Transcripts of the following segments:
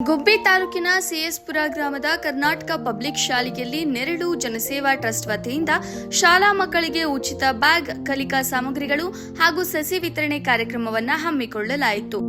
ಗುಬ್ಬಿ ತಾಲೂಕಿನ ಸಿಎಸ್ಪುರ ಗ್ರಾಮದ ಕರ್ನಾಟಕ ಪಬ್ಲಿಕ್ ಶಾಲೆಯಲ್ಲಿ ನೆರಳು ಜನಸೇವಾ ಟ್ರಸ್ಟ್ ವತಿಯಿಂದ ಶಾಲಾ ಮಕ್ಕಳಿಗೆ ಉಚಿತ ಬ್ಯಾಗ್, ಕಲಿಕಾ ಸಾಮಗ್ರಿಗಳು ಹಾಗೂ ಸಸಿ ವಿತರಣೆ ಕಾರ್ಯಕ್ರಮವನ್ನು ಹಮ್ಮಿಕೊಳ್ಳಲಾಯಿತು.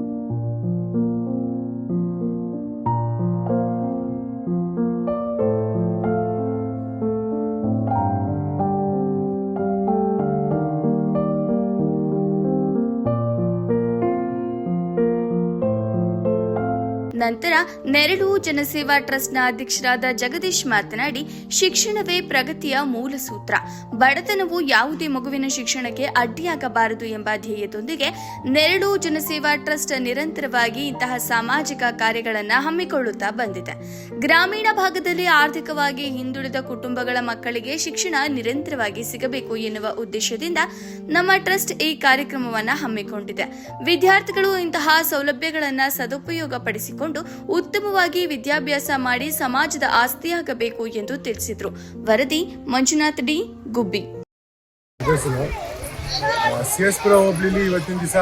ನಂತರ ನೆರಳು ಜನಸೇವಾ ಟ್ರಸ್ಟ್ನ ಅಧ್ಯಕ್ಷರಾದ ಜಗದೀಶ್ ಮಾತನಾಡಿ, ಶಿಕ್ಷಣವೇ ಪ್ರಗತಿಯ ಮೂಲ ಸೂತ್ರ. ಬಡತನವು ಯಾವುದೇ ಮಗುವಿನ ಶಿಕ್ಷಣಕ್ಕೆ ಅಡ್ಡಿಯಾಗಬಾರದು ಎಂಬ ಧ್ಯೇಯದೊಂದಿಗೆ ನೆರಳು ಜನಸೇವಾ ಟ್ರಸ್ಟ್ ನಿರಂತರವಾಗಿ ಇಂತಹ ಸಾಮಾಜಿಕ ಕಾರ್ಯಗಳನ್ನು ಹಮ್ಮಿಕೊಳ್ಳುತ್ತಾ ಬಂದಿದೆ. ಗ್ರಾಮೀಣ ಭಾಗದಲ್ಲಿ ಆರ್ಥಿಕವಾಗಿ ಹಿಂದುಳಿದ ಕುಟುಂಬಗಳ ಮಕ್ಕಳಿಗೆ ಶಿಕ್ಷಣ ನಿರಂತರವಾಗಿ ಸಿಗಬೇಕು ಎನ್ನುವ ಉದ್ದೇಶದಿಂದ ನಮ್ಮ ಟ್ರಸ್ಟ್ ಈ ಕಾರ್ಯಕ್ರಮವನ್ನು ಹಮ್ಮಿಕೊಂಡಿದೆ. ವಿದ್ಯಾರ್ಥಿಗಳು ಇಂತಹ ಸೌಲಭ್ಯಗಳನ್ನು ಸದುಪಯೋಗಪಡಿಸಿಕೊಂಡು ಉತ್ತಮವಾಗಿ ವಿದ್ಯಾಭ್ಯಾಸ ಮಾಡಿ ಸಮಾಜದ ಆಸ್ತಿಯಾಗಬೇಕು ಎಂದು ತಿಳಿಸಿದರು. ವರದಿ ಮಂಜುನಾಥ್ ಡಿ, ಗುಬ್ಬಿ. ಸಿಎಸ್ಪುರ ಹೋಬಳಿಲಿ ಇವತ್ತಿನ ದಿವಸ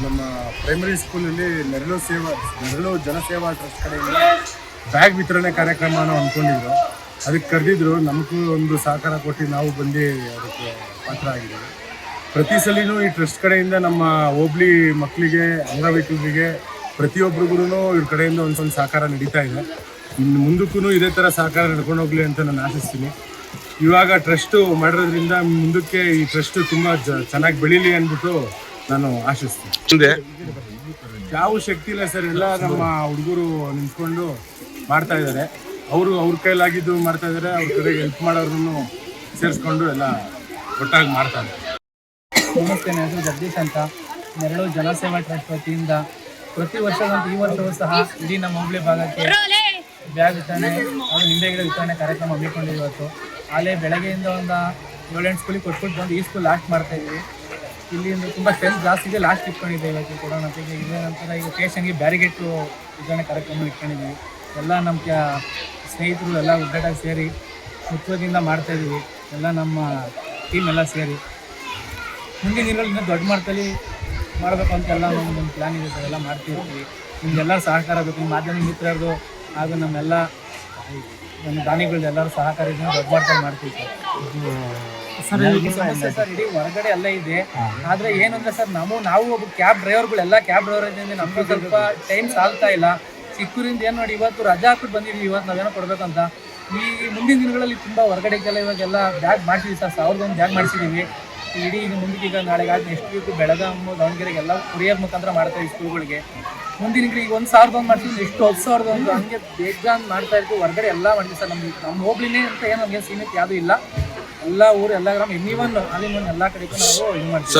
ನಮ್ಮ ಪ್ರೈಮರಿ ಸ್ಕೂಲಲ್ಲಿ ನೆರಳು ಜನಸೇವಾ ಟ್ರಸ್ಟ್ ಕಡೆಯಿಂದ ಬ್ಯಾಗ್ ವಿತರಣೆ ಕಾರ್ಯಕ್ರಮನ ಅಂದ್ಕೊಂಡಿದ್ರು. ಅದಕ್ಕೆ ಕರೆದಿದ್ರು. ನಮಗೂ ಒಂದು ಸಹಕಾರ ಕೊಟ್ಟು ನಾವು ಬಂದು ಅದಕ್ಕೆ ಪಾತ್ರ ಆಗಿದ್ದೀವಿ. ಪ್ರತಿ ಸಲಿನೂ ಈ ಟ್ರಸ್ಟ್ ಕಡೆಯಿಂದ ನಮ್ಮ ಹೋಬಳಿ ಮಕ್ಕಳಿಗೆ, ಅಂಗವಿಕಲರಿಗೆ, ಪ್ರತಿಯೊಬ್ಬರಿಗೂ ಇವ್ರ ಕಡೆಯಿಂದ ಒಂದೊಂದು ಸಹಕಾರ ನಡೀತಾ ಇದೆ. ಇನ್ನು ಮುಂದಕ್ಕೂ ಇದೇ ಥರ ಸಹಕಾರ ನಡ್ಕೊಂಡು ಹೋಗ್ಲಿ ಅಂತ ನಾನು ಆಶಿಸ್ತೀನಿ. ಇವಾಗ ಟ್ರಸ್ಟು ಮಾಡಿರೋದ್ರಿಂದ ಮುಂದಕ್ಕೆ ಈ ಟ್ರಸ್ಟ್ ತುಂಬ ಚೆನ್ನಾಗಿ ಬೆಳೀಲಿ ಅಂದ್ಬಿಟ್ಟು ನಾನು ಆಶಿಸ್ತೀನಿ. ಯಾವ ಶಕ್ತಿ ಇಲ್ಲ ಸರ್, ಎಲ್ಲ ನಮ್ಮ ಹುಡುಗರು ನಿಂತ್ಕೊಂಡು ಮಾಡ್ತಾ ಇದ್ದಾರೆ. ಅವ್ರ ಕೈಲಾಗಿದ್ದು ಮಾಡ್ತಾ ಇದ್ದಾರೆ. ಅವ್ರ ಕಡೆಗೆ ಹೆಲ್ಪ್ ಮಾಡೋರನ್ನು ಸೇರಿಸ್ಕೊಂಡು ಎಲ್ಲ ಒಟ್ಟಾಗಿ ಮಾಡ್ತಾರೆ. ನಮಸ್ತೆ, ನನ್ನ ಹೆಸರು ಜಗದೀಶ್ ಅಂತ. ನೆರಳು ಜನಸೇವಾ ಟ್ರಸ್ಟ್ ವತಿಯಿಂದ ಪ್ರತಿ ವರ್ಷದಂತೆ ಈ ವರ್ಷವೂ ಸಹ ಇಡೀ ನಮ್ಮ ಹೋಬಳಿ ಭಾಗಕ್ಕೆ ಬ್ಯಾಗ್ ವಿತರಣೆ ಹಾಗೂ ನಿಂಬೆ ಗಿಡ ವಿತರಣೆ ಕಾರ್ಯಕ್ರಮ ಹಮ್ಮಿಕೊಂಡಿದ್ದೀವಿ. ಇವತ್ತು ಅಲ್ಲೇ ಬೆಳಗ್ಗೆಯಿಂದ ಒಂದು 7-8 ಸ್ಕೂಲಿಗೆ ಕೊಟ್ಬಿಟ್ಟು ಬಂದು ಈ ಸ್ಕೂಲ್ ಲಾಸ್ಟ್ ಮಾಡ್ತಾಯಿದ್ವಿ. ಇಲ್ಲಿ ತುಂಬ ಸ್ಟ್ರೆಂತ್ ಜಾಸ್ತಿ ಇದೆ, ಲಾಸ್ಟ್ ಇಟ್ಕೊಂಡಿದ್ದೆ ಇವತ್ತು ಕೊಡೋಣ ಅಂತ. ಇದೇ ನಂತರ ಈಗ ಸ್ಟೇಷನ್ಗೆ ಬ್ಯಾರಿಗೇಟು ವಿತರಣೆ ಕಾರ್ಯಕ್ರಮ ಇಟ್ಕೊಂಡಿದ್ದೀವಿ. ಎಲ್ಲ ನಮ್ಮ ಸ್ನೇಹಿತರು ಎಲ್ಲ ಒಗ್ಗಟ್ಟಾಗಿ ಸೇರಿ ಉತ್ಸವದಿಂದ ಮಾಡ್ತಾಯಿದ್ದೀವಿ. ಎಲ್ಲ ನಮ್ಮ ಟೀಮ್ ಎಲ್ಲ ಸೇರಿ ಮುಂದಿನ ದಿನಗಳಲ್ಲಿ ಇನ್ನೂ ದೊಡ್ಡ ಮಟ್ಟದಲ್ಲಿ ಮಾಡಬೇಕು ಅಂತೆಲ್ಲ ನಮ್ಮೊಂದು ಪ್ಲ್ಯಾನ್ ಇದೆ ಸರ್. ಎಲ್ಲ ಮಾಡ್ತಿರ್ತೀವಿ. ನಿಮಗೆಲ್ಲರ ಸಹಕಾರ ಬೇಕು. ನಿಮ್ಮ ಮಾಧ್ಯಮ ಮಿತ್ರರದು ಹಾಗೂ ನಮ್ಮೆಲ್ಲ ನಮ್ಮ ದಾನಿಗಳದ್ದು ಎಲ್ಲರೂ ಸಹಕಾರ ಇದೆ, ದೊಡ್ಡ ಮಟ್ಟದಲ್ಲಿ ಮಾಡ್ತೀವಿ ಸರ್. ಸಮಸ್ಯೆ ಸರ್ ಇಡೀ ಹೊರಗಡೆ ಎಲ್ಲ ಇದೆ. ಆದರೆ ಏನಂದರೆ ಸರ್, ನಾವು ಒಬ್ಬ ಕ್ಯಾಬ್ ಡ್ರೈವರ್ಗಳೆಲ್ಲ ಕ್ಯಾಬ್ ಡ್ರೈವರ್ ಇದ್ದಿಂದ ನಮಗೂ ಸ್ವಲ್ಪ ಟೈಮ್ ಸಾಲ್ತಾ ಇಲ್ಲ. ಚಿಕ್ಕೂರಿಂದ ಏನು ನೋಡಿ, ಇವತ್ತು ರಜಾ ಹಾಕ್ಬಿಟ್ಟು ಬಂದಿದ್ವಿ. ಇವತ್ತು ನಾವೇನೋ ಕೊಡಬೇಕಂತ. ಈ ಮುಂದಿನ ದಿನಗಳಲ್ಲಿ ತುಂಬ ಹೊರಗಡೆಗೆಲ್ಲ ಇವಾಗೆಲ್ಲ ಬ್ಯಾಗ್ ಮಾಡಿಸಿದ್ವಿ ಸರ್. 1001 ಬ್ಯಾಗ್ ಮಾಡಿಸಿದ್ದೀವಿ. ಇಡೀ ಈಗ ಮುಂದಕ್ಕೆ ಈಗ ನಾಳೆಗೆ ಆಗಿ ನೆಕ್ಸ್ಟ್ ವೀಕು ಬೆಳಗಾಂ, ದಾವಣಗೆರೆಗೆಲ್ಲ ಕುರಿಯರ್ ಮುಖಾಂತರ ಮಾಡ್ತಾಯಿದ್ವಿ ಸ್ಕೂಲ್ಗಳಿಗೆ. ಮುಂದಿನ ಈಗ 1001 ಮಾಡ್ತೀವಿ, ಎಷ್ಟು 10,001 ಹಂಗೆ ಬೇಗ ಮಾಡ್ತಾ ಇರ್ತೀವಿ. ಹೊರಗಡೆ ಎಲ್ಲ ಮಾಡ್ತೀವಿ ಸರ್. ನಮ್ಮ ಹೋಗ್ಲಿನೇ ಅಂತ ಏನು ನಮಗೆ ಸೀಮಿತ ಯಾವುದೂ ಇಲ್ಲ. ಎಲ್ಲ ಊರು, ಎಲ್ಲ ಗ್ರಾಮ, ಎನಿವನ್ ಅಲ್ಲಿ ಎಲ್ಲ ಕಡೆಗೂ ನಾವು ಇದು ಮಾಡ್ತೀವಿ.